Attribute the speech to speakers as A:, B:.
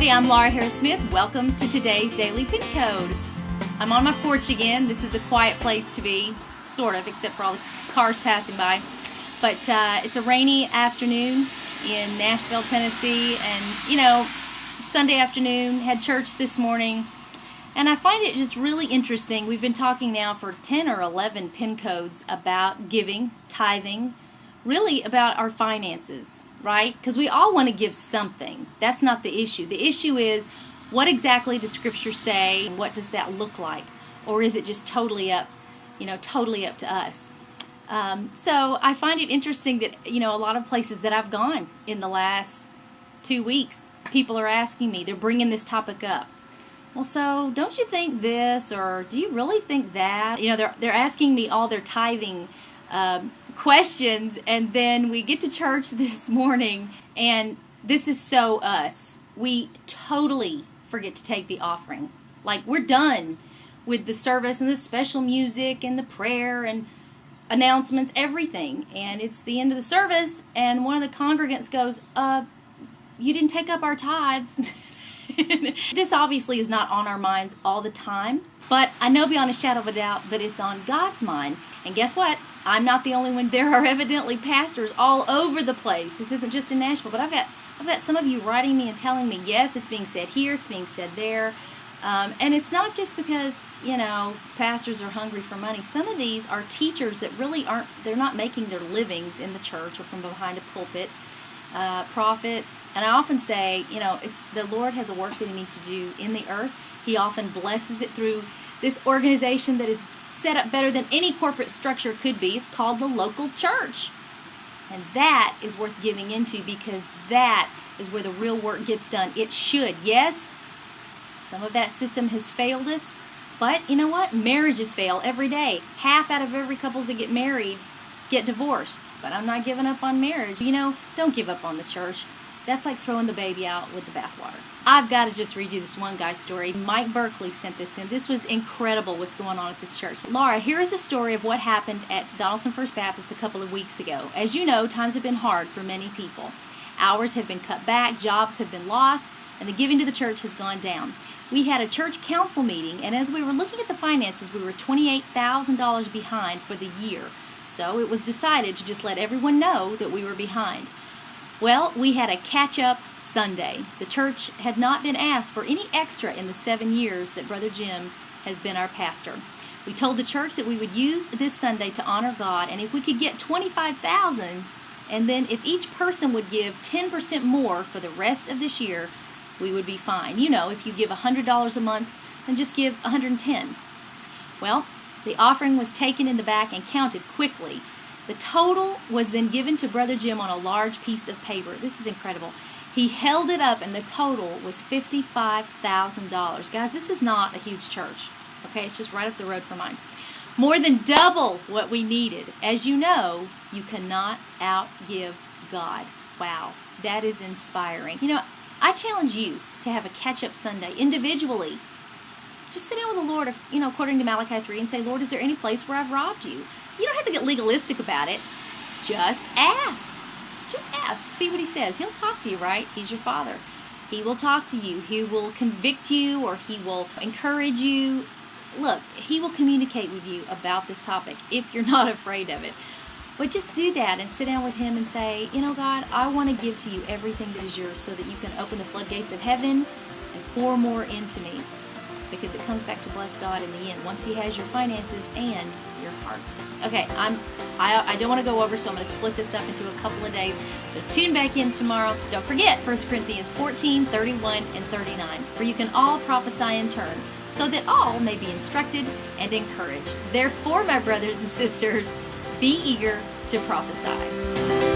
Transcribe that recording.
A: everybody. I'm Laura Harris-Smith. Welcome to today's Daily Pin Code. I'm on my porch again. This is a quiet place to be, sort of, except for all the cars passing by. But it's a rainy afternoon in Nashville, Tennessee, and, Sunday afternoon, had church this morning, and I find it just really interesting. We've been talking now for 10 or 11 pin codes about giving, tithing, really about our finances, right? Because we all want to give something. That's not the issue. The issue is, what exactly does Scripture say? What does that look like? Or is it just totally up to us? So I find it interesting that, a lot of places that I've gone in the last 2 weeks, people are asking me, they're bringing this topic up. Well, so don't you think this, or do you really think that? They're asking me all their tithing questions, and then we get to church this morning, and this is so us. We totally forget to take the offering. Like, we're done with the service and the special music and the prayer and announcements, everything. And it's the end of the service, and one of the congregants goes, you didn't take up our tithes. This obviously is not on our minds all the time, but I know beyond a shadow of a doubt that it's on God's mind. And guess what? I'm not the only one. There are evidently pastors all over the place. This isn't just in Nashville, but I've got some of you writing me and telling me, yes, it's being said here, it's being said there. And it's not just because, pastors are hungry for money. Some of these are teachers that really they're not making their livings in the church or from behind a pulpit. Prophets, and I often say, if the Lord has a work that He needs to do in the earth, He often blesses it through this organization that is set up better than any corporate structure could be. It's called the local church, and that is worth giving into, because that is where the real work gets done. It should. Yes, some of that system has failed us, but you know what? Marriages fail every day. Half out of every couples that get married get divorced. But I'm not giving up on marriage. Don't give up on the church. That's like throwing the baby out with the bathwater. I've got to just read you this one guy's story. Mike Berkeley sent this in. This was incredible what's going on at this church. Laura, here is a story of what happened at Donaldson First Baptist a couple of weeks ago. As you know, times have been hard for many people. Hours have been cut back, jobs have been lost, and the giving to the church has gone down. We had a church council meeting, and as we were looking at the finances, we were $28,000 behind for the year. So it was decided to just let everyone know that we were behind. Well, we had a catch-up Sunday. The church had not been asked for any extra in the 7 years that Brother Jim has been our pastor. We told the church that we would use this Sunday to honor God, and if we could get $25,000, and then if each person would give 10% more for the rest of this year, we would be fine. If you give $100 a month, then just give $110. Well, the offering was taken in the back and counted quickly. The total was then given to Brother Jim on a large piece of paper. This is incredible. He held it up, and the total was $55,000. Guys, this is not a huge church. Okay, it's just right up the road from mine. More than double what we needed. As you know, you cannot outgive God. Wow, that is inspiring. I challenge you to have a catch-up Sunday individually. Just sit down with the Lord, according to Malachi 3, and say, Lord, is there any place where I've robbed you? You don't have to get legalistic about it. Just ask. Just ask. See what He says. He'll talk to you, right? He's your Father. He will talk to you. He will convict you, or He will encourage you. Look, He will communicate with you about this topic if you're not afraid of it. But just do that and sit down with Him and say, God, I want to give to you everything that is yours so that you can open the floodgates of heaven and pour more into me. Because it comes back to bless God in the end, once He has your finances and your heart. Okay, I don't want to go over, so I'm going to split this up into a couple of days. So tune back in tomorrow. Don't forget 1 Corinthians 14, 31, and 39. For you can all prophesy in turn, so that all may be instructed and encouraged. Therefore, my brothers and sisters, be eager to prophesy.